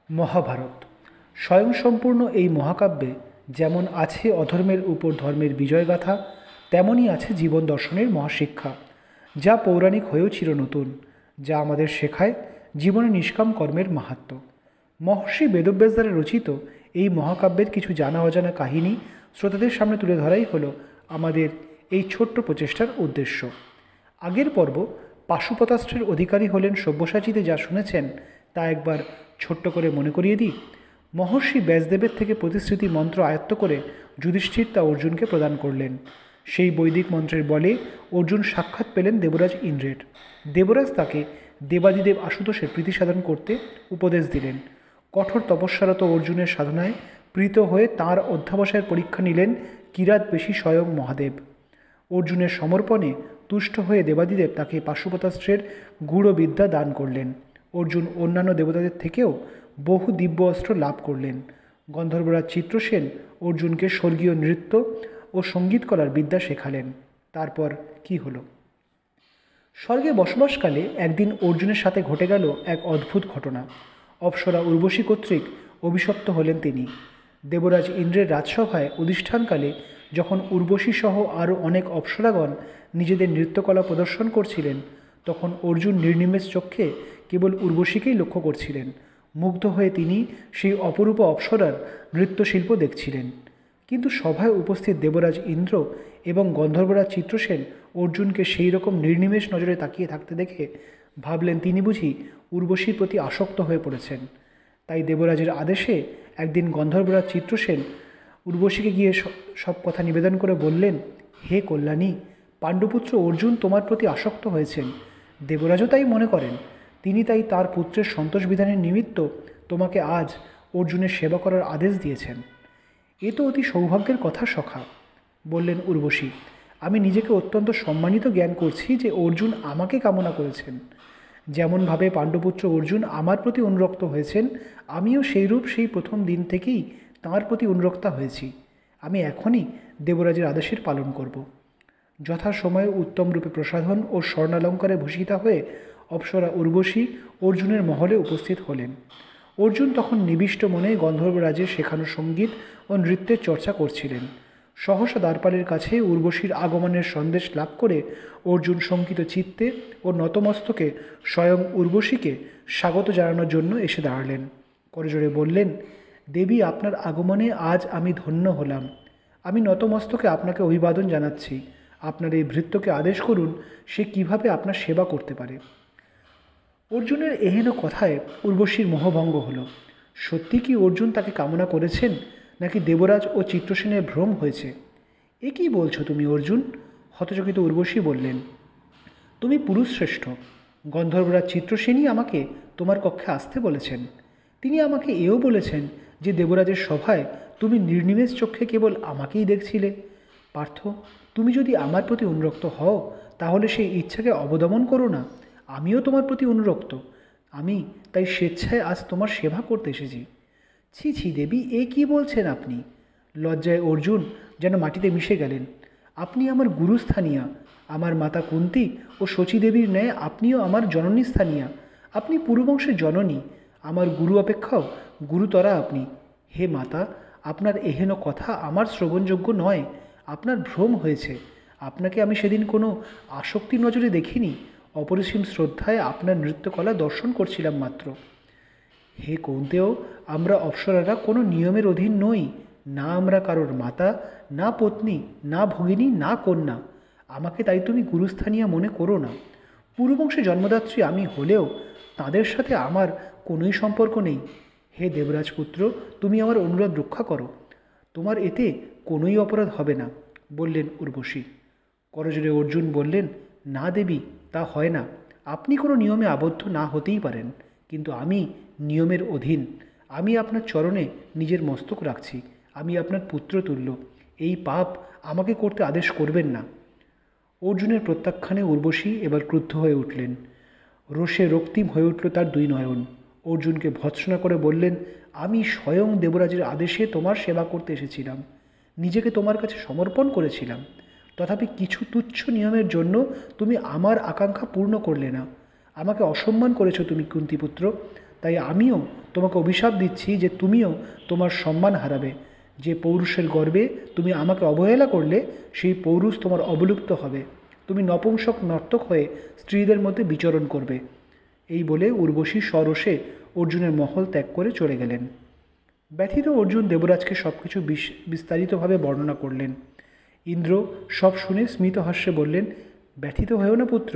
মহাভারত স্বয়ংসম্পূর্ণ এই মহাকাব্যে যেমন আছে অধর্মের উপর ধর্মের বিজয়গাথা, তেমনই আছে জীবন দর্শনের মহাশিক্ষা, যা পৌরাণিক হয়েও চিরনতুন, যা আমাদের শেখায় জীবনে নিষ্কাম কর্মের মাহাত্ম্য। মহর্ষি বেদব্যাস দ্বারা রচিত এই মহাকাব্যের কিছু জানা অজানা কাহিনী শ্রোতাদের সামনে তুলে ধরাই হলো আমাদের এই ছোট্ট প্রচেষ্টার উদ্দেশ্য। আগের পর্ব পাশুপতাস্ত্রের অধিকারী হলেন সব্যসাচীতে যা শুনেছেন তা একবার ছোট্ট করে মনে করিয়ে দিই। মহর্ষি ব্যাসদেবের থেকে প্রতিশ্রুতি মন্ত্র আয়ত্ত করে যুধিষ্ঠির তা অর্জুনকে প্রদান করলেন। সেই বৈদিক মন্ত্রের বলে অর্জুন সাক্ষাৎ পেলেন দেবরাজ ইন্দ্রের। দেবরাজ তাকে দেবাদিদেব আশুতোষের প্রীতি সাধন করতে উপদেশ দিলেন। কঠোর তপস্যারত অর্জুনের সাধনায় প্রীত হয়ে তাঁর অধ্যাবসায়ের পরীক্ষা নিলেন কিরাতবেশী স্বয়ং মহাদেব। অর্জুনের সমর্পণে তুষ্ট হয়ে দেবাদিদেব তাকে পাশুপতাস্ত্রের গূঢ় বিদ্যা দান করলেন। অর্জুন অন্যান্য দেবতাদের থেকেও বহু দিব্য অস্ত্র লাভ করলেন। গন্ধর্বরাজ চিত্রসেন অর্জুনকে স্বর্গীয় নৃত্য ও সঙ্গীত করার বিদ্যা শেখালেন। তারপর কি হলো? স্বর্গে বসবাসকালে একদিন অর্জুনের সাথে ঘটে গেল এক অদ্ভুত ঘটনা। অপ্সরা উর্বশী কর্তৃক অভিশপ্ত হলেন তিনি। দেবরাজ ইন্দ্রের রাজসভায় অধিষ্ঠানকালে যখন উর্বশী সহ আরও অনেক অপ্সরাগণ নিজেদের নৃত্যকলা প্রদর্শন করছিলেন, তখন অর্জুন নির্নিমেষ চক্ষে কেবল উর্বশীকেই লক্ষ্য করছিলেন। মুগ্ধ হয়ে তিনি সেই অপরূপ অপ্সরার নৃত্যশিল্প দেখছিলেন। কিন্তু সভায় উপস্থিত দেবরাজ ইন্দ্র এবং গন্ধর্বরাজ চিত্রসেন অর্জুনকে সেই রকম নির্নিমেষ নজরে তাকিয়ে থাকতে দেখে ভাবলেন তিনি বুঝি উর্বশীর প্রতি আসক্ত হয়ে পড়েছেন। তাই দেবরাজের আদেশে একদিন গন্ধর্বরাজ চিত্রসেন উর্বশীকে গিয়ে সব কথা নিবেদন করে বললেন, হে কল্যাণী, পাণ্ডুপুত্র অর্জুন তোমার প্রতি আসক্ত হয়েছেন। দেবরাজও তাই মনে করেন। তিনি তাই তার পুত্রের সন্তোষ বিধানের নিমিত্ত তোমাকে আজ অর্জুনের সেবা করার আদেশ দিয়েছেন। এ তো অতি সৌভাগ্যের কথা সখা, বললেন উর্বশী। আমি নিজেকে অত্যন্ত সম্মানিত জ্ঞান করছি যে অর্জুন আমাকে কামনা করেছেন। যেমনভাবে পাণ্ডুপুত্র অর্জুন আমার প্রতি অনুরক্ত হয়েছেন, আমিও সেইরূপ সেই প্রথম দিন থেকেই তাঁর প্রতি অনুরক্তা হয়েছি। আমি এখনই দেবরাজের আদেশের পালন করব। যথাসময়ে উত্তম রূপে প্রসাধন ও স্বর্ণালঙ্কারে ভূষিতা হয়ে অপ্সরা উর্বশী অর্জুনের মহলে উপস্থিত হলেন। অর্জুন তখন নিবিষ্ট মনে গন্ধর্বরাজের শেখানো সঙ্গীত ও নৃত্যের চর্চা করছিলেন। সহসা দ্বারপালের কাছে উর্বশীর আগমনের সন্দেশ লাভ করে অর্জুন শঙ্কিত চিত্তে ও নতমস্তকে স্বয়ং উর্বশীকে স্বাগত জানানোর জন্য এসে দাঁড়ালেন। করজোড়ে বললেন, দেবী, আপনার আগমনে আজ আমি ধন্য হলাম। আমি নতমস্তকে আপনাকে অভিবাদন জানাচ্ছি। আপনার এই ভৃত্যকে আদেশ করুন সে কিভাবে আপনার সেবা করতে পারে। অর্জুনের এহেন কথায় উর্বশীর মোহভঙ্গ হল। সত্যি কি অর্জুন তাকে কামনা করেছেন, নাকি দেবরাজ ও চিত্রসেনের ভ্রম হয়েছে? এ কী বলছো তুমি অর্জুন? হতচকিত উর্বশী বললেন, তুমি পুরুষশ্রেষ্ঠ। গন্ধর্বরাজ চিত্রসেনই আমাকে তোমার কক্ষে আসতে বলেছেন। তিনি আমাকে এও বলেছেন যে দেবরাজের সভায় তুমি নির্নিমেষ চক্ষে কেবল আমাকেই দেখছিলে। পার্থ, তুমি যদি আমার প্রতি অনুরক্ত হও তাহলে সেই ইচ্ছাকে অবদমন করো না। আমিও তোমার প্রতি অনুরক্ত। আমি তাই স্বেচ্ছায় আজ তোমার সেবা করতে এসেছি। ছি ছি দেবী, এ কী বলছেন আপনি? লজ্জায় অর্জুন যেন মাটিতে মিশে গেলেন। আপনি আমার গুরুস্থানীয়া। আমার মাতা কুন্তী ও শচীদেবীর ন্যায় আপনিও আমার জননী স্থানীয়া। আপনি পুরুবংশের জননী। আমার গুরু অপেক্ষাও গুরুতরা আপনি। হে মাতা, আপনার এহেন কথা আমার শ্রবণযোগ্য নয়। আপনার ভ্রম হয়েছে। আপনাকে আমি সেদিন কোনো আসক্তির নজরে দেখিনি। অপরিসীম শ্রদ্ধায় আপনার নৃত্যকলা দর্শন করছিলাম মাত্র। হে কৌন্তেয়, আমরা অপ্সরারা কোনো নিয়মের অধীন নই। না আমরা কারোর মাতা, না পত্নী, না ভগিনী, না কন্যা। আমাকে তাই তুমি গুরুস্থানীয় মনে করো না। পুরুবংশে জন্মদাত্রী আমি হলেও তাদের সাথে আমার কোনোই সম্পর্ক নেই। হে দেবরাজপুত্র, তুমি আমার অনুরোধ রক্ষা করো। তোমার এতে কোনোই অপরাধ হবে না, বললেন উর্বশী। করজোড়ে অর্জুন বললেন, না দেবী, তা হয় না। আপনি কোনো নিয়মে আবদ্ধ না হতেই পারেন, কিন্তু আমি নিয়মের অধীন। আমি আপনার চরণে নিজের মস্তক রাখছি। আমি আপনার পুত্রতুল্য। এই পাপ আমাকে করতে আদেশ করবেন না। অর্জুনের প্রত্যাখ্যানে উর্বশী এবার ক্রুদ্ধ হয়ে উঠলেন। রোষে রক্তিম হয়ে উঠল তার দুই নয়ন। অর্জুনকে ভৎসনা করে বললেন, আমি স্বয়ং দেবরাজের আদেশে তোমার সেবা করতে এসেছিলাম। নিজেকে তোমার কাছে সমর্পণ করেছিলাম। তথাপি কিছু তুচ্ছ নিয়মের জন্য তুমি আমার আকাঙ্ক্ষা পূর্ণ করলে না। আমাকে অসম্মান করেছ তুমি কুন্তিপুত্র। তাই আমিও তোমাকে অভিশাপ দিচ্ছি যে তুমিও তোমার সম্মান হারাবে। যে পৌরুষের গর্বে তুমি আমাকে অবহেলা করলে, সেই পৌরুষ তোমার অবলুপ্ত হবে। তুমি নপুংসক নর্তক হয়ে স্ত্রীদের মধ্যে বিচরণ করবে। এই বলে উর্বশী সরোষে অর্জুনের মহল ত্যাগ করে চলে গেলেন। ব্যথিত অর্জুন দেবরাজকে সব কিছু বিস্তারিতভাবে বর্ণনা করলেন। ইন্দ্র সব শুনে স্মিতহাস্যে বললেন, ব্যথিত হয়েও না পুত্র,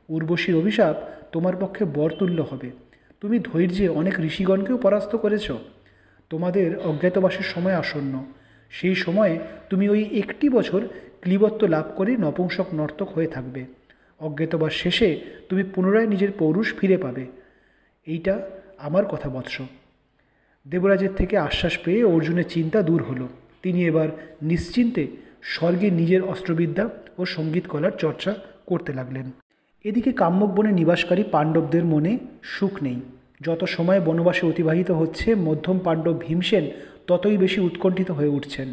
উর্বশীর অভিশাপ তোমার পক্ষে বরতুল্য হবে। তুমি ধৈর্যে অনেক ঋষিগণকেও পরাস্ত করেছ। তোমাদের অজ্ঞাতবাসের সময় আসন্ন। সেই সময়ে তুমি ওই 1টি বছর ক্লীবত্ব লাভ করে নপুংসক নর্তক হয়ে থাকবে। অজ্ঞাতবাস শেষে তুমি পুনরায় নিজের পৌরুষ ফিরে পাবে। এইটা আমার কথা বৎস। দেবরাজের থেকে আশ্বাস পেয়ে অর্জুনের চিন্তা দূর হলো। তিনি এবার নিশ্চিন্তে স্বর্গে নিজের অস্ত্রবিদ্যা ও সঙ্গীত কলার চর্চা করতে লাগলেন। এদিকে কাম্যক বনে নিবাসকারী পাণ্ডবদের মনে সুখ নেই। যত সময় বনবাসে অতিবাহিত হচ্ছে, মধ্যম পাণ্ডব ভীমসেন ততই বেশি উৎকণ্ঠিত হয়ে উঠছেন।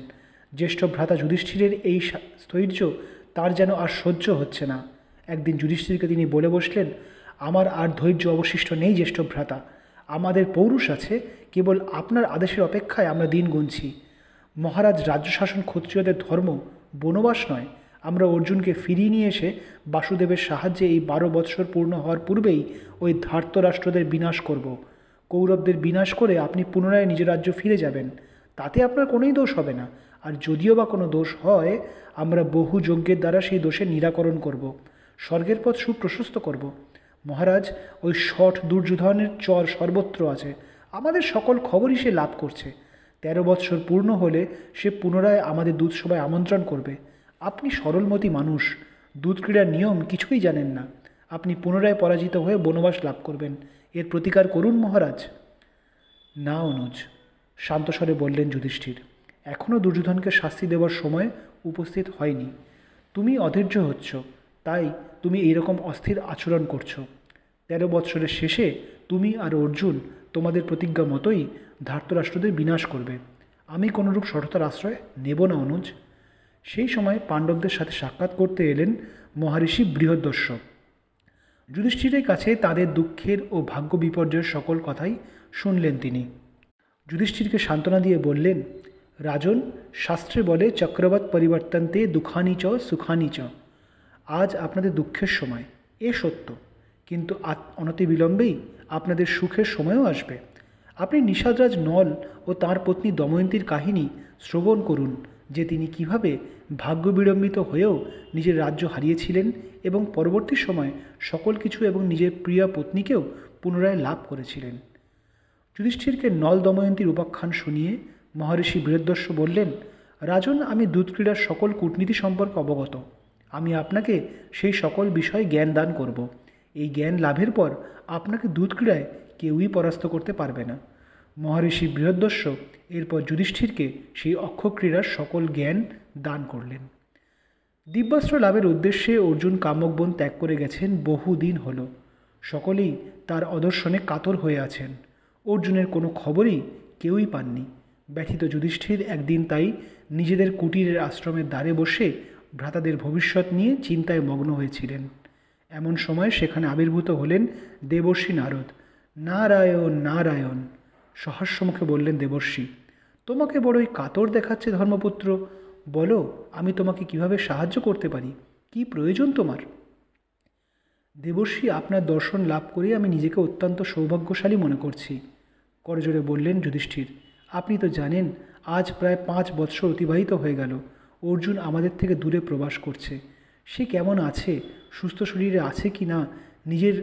জ্যেষ্ঠ ভ্রাতা যুধিষ্ঠিরের এই স্থৈর্য তার যেন আর সহ্য হচ্ছে না। একদিন যুধিষ্ঠিরকে তিনি বলে বসলেন, আমার আর ধৈর্য অবশিষ্ট নেই জ্যেষ্ঠ ভ্রাতা। আমাদের পৌরুষ আছে, কেবল আপনার আদেশের অপেক্ষায় আমরা দিন গুনছি। মহারাজ রাজ্য শাসন ক্ষত্রিয়দের ধর্ম, বনবাস নয়। আমরা অর্জুনকে ফিরিয়ে নিয়ে এসে বাসুদেবের সাহায্যে এই 12 বৎসর পূর্ণ হওয়ার পূর্বেই ওই ধার্তরাষ্ট্রদের বিনাশ করব। কৌরবদের বিনাশ করে আপনি পুনরায় নিজ রাজ্য ফিরে যাবেন। তাতে আপনার কোনোই দোষ হবে না। আর যদিও বা কোনো দোষ হয়, আমরা বহু যজ্ঞের দ্বারা সেই দোষের নিরাকরণ করব। স্বর্গের পথ সুপ্রশস্ত করব। মহারাজ, ওই শঠ দুর্যোধনের চর সর্বত্র আছে। আমাদের সকল খবরই সে লাভ করছে। 13 বৎসর পূর্ণ হলে সে পুনরায় আমাদের দূতসভায় আমন্ত্রণ করবে। আপনি সরলমতি মানুষ, দূত ক্রীড়ার নিয়ম কিছুই জানেন না। আপনি পুনরায় পরাজিত হয়ে বনবাস লাভ করবেন। এর প্রতিকার করুন মহারাজ। না অনুজ, শান্তস্বরে বললেন যুধিষ্ঠির, এখনও দুর্যোধনকে শাস্তি দেওয়ার সময় উপস্থিত হয়নি। তুমি অধৈর্য হচ্ছ, তাই তুমি এইরকম অস্থির আচরণ করছো। 13 বৎসরের শেষে তুমি আর অর্জুন তোমাদের প্রতিজ্ঞা মতোই ধার্তরাষ্ট্রদের বিনাশ করবে। আমি কোনোরূপ সঠতার আশ্রয় নেব না অনুজ। সেই সময় পাণ্ডবদের সাথে সাক্ষাৎ করতে এলেন মহারিষি বৃহদ্রষ্য। যুধিষ্ঠিরের কাছে তাদের দুঃখের ও ভাগ্য বিপর্যয়ের সকল কথাই শুনলেন তিনি। যুধিষ্ঠিরকে সান্ত্বনা দিয়ে বললেন, রাজন, শাস্ত্রে বলে চক্রবৎ পরিবর্তন্তে দুঃখানি চ সুখানি চ। আজ আপনাদের দুঃখের সময়, এ সত্য, কিন্তু অনতিবিলম্বেই আপনাদের সুখের সময়ও আসবে। আপনি নিষাদরাজ নল ও তাঁর পত্নী দময়ন্তীর কাহিনী শ্রবণ করুন, যে তিনি কিভাবে ভাগ্য বিড়ম্বিত হয়েও নিজের রাজ্য হারিয়েছিলেন এবং পরবর্তী সময় সকল কিছু এবং নিজের প্রিয়া পত্নীকেও পুনরায় লাভ করেছিলেন। যুধিষ্ঠিরকে নল দময়ন্তীর উপাখ্যান শুনিয়ে মহর্ষি বৃহদ্রষ্য বললেন, রাজন, আমি দূতক্রীড়ার সকল কূটনীতি সম্পর্কে অবগত। আমি আপনাকে সেই সকল বিষয়ে জ্ঞান দান করব। এই জ্ঞান লাভের পর আপনাকে দূতক্রীড়ায় কেউই পরাস্ত করতে পারবে না। মহর্ষি বৃহদ্রষ্য এরপর যুধিষ্ঠিরকে সেই অক্ষক্রীড়ার সকল জ্ঞান দান করলেন। দিব্যাস্ত্র লাভের উদ্দেশ্যে অর্জুন কাম্যকবন ত্যাগ করে গেছেন বহুদিন হল। সকলেই তার অদর্শনে কাতর হয়ে আছেন। অর্জুনের কোনো খবরই কেউই পাননি। ব্যথিত যুধিষ্ঠির একদিন তাই নিজেদের কুটিরের আশ্রমের দ্বারে বসে ভ্রাতাদের ভবিষ্যৎ নিয়ে চিন্তায় মগ্ন হয়েছিলেন। এমন সময় সেখানে আবির্ভূত হলেন দেবর্ষি নারদ। নারায়ণ নারায়ণ, সহাস্যমুখে বললেন দেবর্ষি, তোমাকে বড়ই কাতর দেখাচ্ছে ধর্মপুত্র। বলো, আমি তোমাকে কিভাবে সাহায্য করতে পারি? কি প্রয়োজন তোমার? দেবর্ষি, আপনার দর্শন লাভ করে আমি নিজেকে অত্যন্ত সৌভাগ্যশালী মনে করছি, করজোড়ে বললেন যুধিষ্ঠির। আপনি তো জানেন, আজ প্রায় 5 বৎসর অতিবাহিত হয়ে গেল অর্জুন আমাদের থেকে দূরে প্রবাস করছে। সে কেমন আছে, সুস্থ শরীরে আছে কি না, নিজের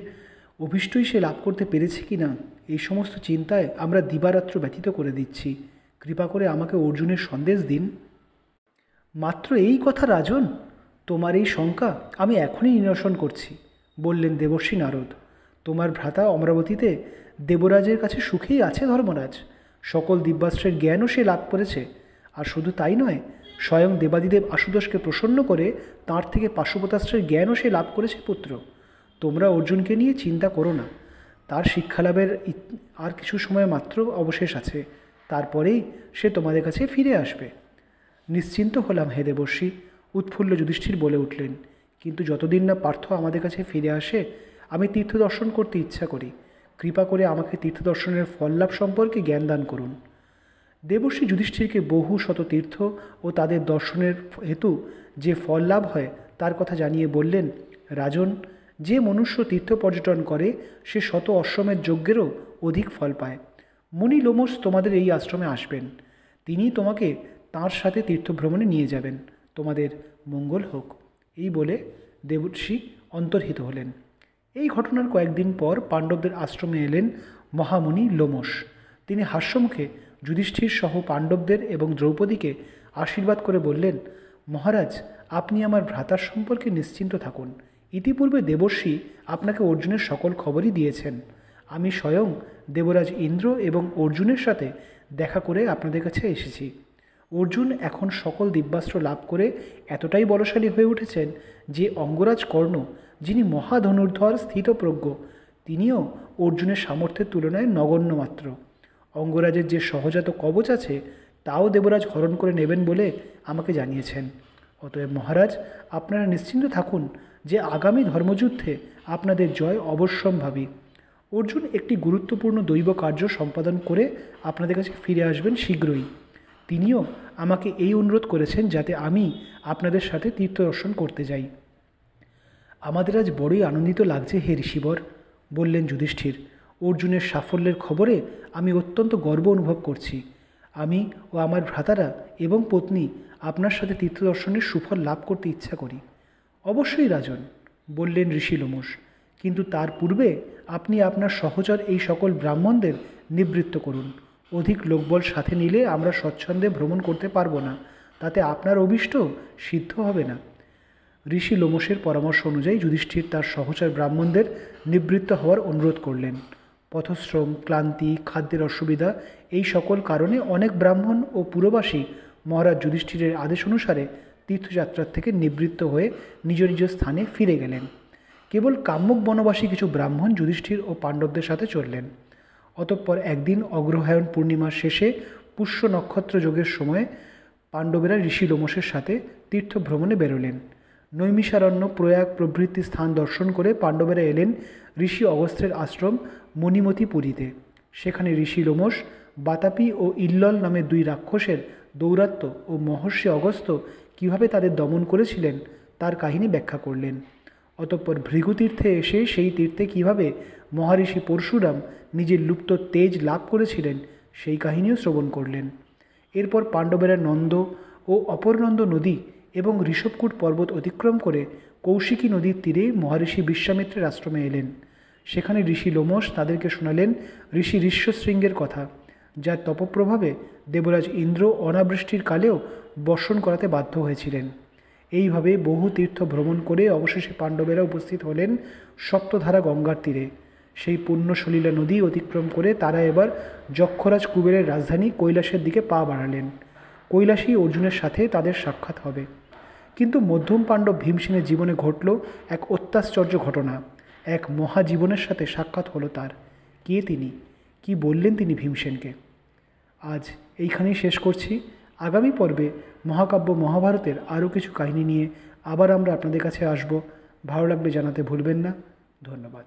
অভীষ্টই সে লাভ করতে পেরেছে কি না, এই সমস্ত চিন্তায় আমরা দিবারাত্র ব্যতীত করে দিচ্ছি। কৃপা করে আমাকে অর্জুনের সন্দেশ দিন। মাত্র এই কথা রাজন? তোমার এই শঙ্কা আমি এখনই নিরসন করছি, বললেন দেবর্ষি নারদ। তোমার ভ্রাতা অমরাবতীতে দেবরাজের কাছে সুখেই আছে ধর্মরাজ। সকল দিব্যাস্ত্রের জ্ঞানও সে লাভ করেছে। আর শুধু তাই নয়, স্বয়ং দেবাদিদেব আশুতোষকে প্রসন্ন করে তাঁর থেকে পাশুপতাস্ত্রের জ্ঞানও সে লাভ করেছে পুত্র। তোমরা অর্জুনকে নিয়ে চিন্তা করো না। তার শিক্ষালাভের আর কিছু সময় মাত্র অবশেষ আছে। তারপরেই সে তোমাদের কাছে ফিরে আসবে। নিশ্চিন্ত হলাম হে দেবর্ষি, উৎফুল্ল যুধিষ্ঠির বলে উঠলেন। কিন্তু যতদিন না পার্থ আমাদের কাছে ফিরে আসে, আমি তীর্থ দর্শন করতে ইচ্ছা করি। কৃপা করে আমাকে তীর্থদর্শনের ফল লাভ সম্পর্কে জ্ঞান দান করুন। দেবর্ষি যুধিষ্ঠিরকে বহু শত তীর্থ ও তাদের দর্শনের হেতু যে ফল লাভ হয় তার কথা জানিয়ে বললেন, রাজন, যে মনুষ্য তীর্থ পর্যটন করে সে শত অশ্বমেধ যজ্ঞেরও অধিক ফল পায়। মুনি লোমশ তোমাদের এই আশ্রমে আসবেন, তিনি তোমাকে তাঁর সাথে তীর্থভ্রমণে নিয়ে যাবেন। তোমাদের মঙ্গল হোক। এই বলে দেবর্ষি অন্তর্হিত হলেন। এই ঘটনার কয়েকদিন পর পাণ্ডবদের আশ্রমে এলেন মহামুনি লোমশ। তিনি হাস্যমুখে যুধিষ্ঠির সহ পাণ্ডবদের এবং দ্রৌপদীকে আশীর্বাদ করে বললেন, মহারাজ, আপনি আমার ভ্রাতার সম্পর্কে নিশ্চিন্ত থাকুন। ইতিপূর্বে দেবর্ষি আপনাকে অর্জুনের সকল খবরই দিয়েছেন। আমি স্বয়ং দেবরাজ ইন্দ্র এবং অর্জুনের সাথে দেখা করে আপনাদের কাছে এসেছি। অর্জুন এখন সকল দিব্যাস্ত্র লাভ করে এতটাই বলশালী হয়ে উঠেছেন যে অঙ্গরাজ কর্ণ, যিনি মহাধনুর্ধর স্থিতপ্রজ্ঞ, তিনিও অর্জুনের সামর্থ্যের তুলনায় নগণ্য মাত্র। অঙ্গরাজের যে সহজাত কবচ আছে তাও দেবরাজ হরণ করে নেবেন বলে আমাকে জানিয়েছেন। অতএব মহারাজ, আপনারা নিশ্চিন্ত থাকুন যে আগামী ধর্মযুদ্ধে আপনাদের জয় অবশ্যম্ভাবী। অর্জুন একটি গুরুত্বপূর্ণ দৈব কার্য সম্পাদন করে আপনাদের কাছে ফিরে আসবেন শীঘ্রই। তিনিও আমাকে এই অনুরোধ করেছেন যাতে আমি আপনাদের সাথে তীর্থ দর্শন করতে যাই। আমাদের আজ বড়ই আনন্দিত লাগছে হে ঋষিবর, বললেন যুধিষ্ঠির। অর্জুনের সাফল্যের খবরে আমি অত্যন্ত গর্ব অনুভব করছি। আমি ও আমার ভ্রাতারা এবং পত্নী আপনার সাথে তীর্থ দর্শনের সুফল লাভ করতে ইচ্ছা করি। অবশ্যই রাজন, বললেন ঋষি লোমশ, কিন্তু তার পূর্বে আপনি আপনার সহচর এই সকল ব্রাহ্মণদের নিবৃত্ত করুন। অধিক লোকবল সাথে নিলে আমরা স্বচ্ছন্দে ভ্রমণ করতে পারবো না, তাতে আপনার অভীষ্ট সিদ্ধ হবে না। ঋষি লোমশের পরামর্শ অনুযায়ী যুধিষ্ঠির তার সহচর ব্রাহ্মণদের নিবৃত্ত হওয়ার অনুরোধ করলেন। পথশ্রম, ক্লান্তি, খাদ্যের অসুবিধা এই সকল কারণে অনেক ব্রাহ্মণ ও পুরবাসী মহারাজ যুধিষ্ঠিরের আদেশ অনুসারে তীর্থযাত্রার থেকে নিবৃত্ত হয়ে নিজ নিজ স্থানে ফিরে গেলেন। কেবল কাম্যক বনবাসী কিছু ব্রাহ্মণ যুধিষ্ঠির ও পাণ্ডবদের সাথে চললেন। অতঃপর একদিন অগ্রহায়ণ পূর্ণিমার শেষে পুষ্য নক্ষত্র যোগের সময় পাণ্ডবেরা ঋষি লোমশের সাথে তীর্থ ভ্রমণে বেরোলেন। নৈমিষারণ্য, প্রয়াগ প্রভৃতি স্থান দর্শন করে পাণ্ডবেরা এলেন ঋষি অগস্ত্যের আশ্রম মণিমতিপুরীতে। সেখানে ঋষি লোমশ বাতাপি ও ইল্লল নামে দুই রাক্ষসের দৌরাত্ম্য ও মহর্ষি অগস্ত্য কীভাবে তাদের দমন করেছিলেন তার কাহিনী ব্যাখ্যা করলেন। অতঃপর ভৃগুতীর্থে এসে সেই তীর্থে কীভাবে মহারিষি পরশুরাম নিজের লুপ্ত তেজ লাভ করেছিলেন সেই কাহিনীও শ্রবণ করলেন। এরপর পাণ্ডবেরা নন্দ ও অপরনন্দ নদী এবং ঋষভকূট পর্বত অতিক্রম করে কৌশিকী নদীর তীরে মহারিষি বিশ্বামিত্রের আশ্রমে এলেন। সেখানে ঋষি লোমশ তাদেরকে শোনালেন ঋষি ঋষ্যশৃঙ্গের কথা, যার তপপ্রভাবে দেবরাজ ইন্দ্র অনাবৃষ্টির কালেও বর্ষণ করাতে বাধ্য হয়েছিলেন। এইভাবে বহু তীর্থ ভ্রমণ করে অবশেষে পাণ্ডবেরা উপস্থিত হলেন সপ্তধারা গঙ্গার তীরে। সেই পুণ্যসলীলা নদী অতিক্রম করে তারা এবার যক্ষরাজ কুবেরের রাজধানী কৈলাসের দিকে পা বাড়ালেন। কৈলাসেই অর্জুনের সাথে তাদের সাক্ষাৎ হবে। কিন্তু মধ্যম পাণ্ডব ভীমসেনের জীবনে ঘটল এক অত্যাশ্চর্য ঘটনা। এক মহাজীবনের সাথে সাক্ষাৎ হলো তার। কে তিনি? কি বললেন তিনি ভীমসেনকে? আজ এইখানেই শেষ করছি। আগামী পর্বে মহাকাব্য মহাভারতের আরও কিছু কাহিনী নিয়ে আবার আমরা আপনাদের কাছে আসব। ভালো লাগলে জানাতে ভুলবেন না। ধন্যবাদ।